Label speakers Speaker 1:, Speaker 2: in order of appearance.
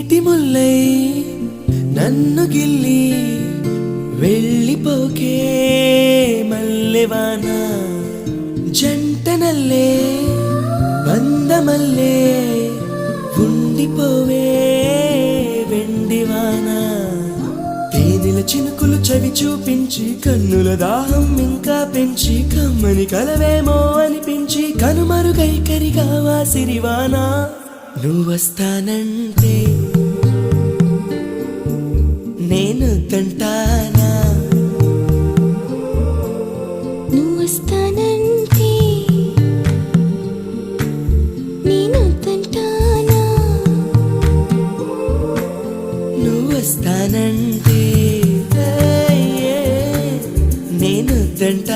Speaker 1: నీటి ముల్లై నన్ను గిల్లి వెళ్ళిపోకే మల్లెవాన జంటనల్లే బందమల్లే ఉండిపోవే వెండివాన తేనెల చినుకులు చవి చూపించి కన్నుల దాహం ఇంకా పెంచి కమ్మని కలవేమో అనిపించి కనుమరుగైకరిగా వాసిరివాన నువ్వొస్తానంటే నేను తంటానా
Speaker 2: నువ్వొస్తానంటే నేను తంటానా
Speaker 1: నువ్వొస్తానంటే నేను తంటానా.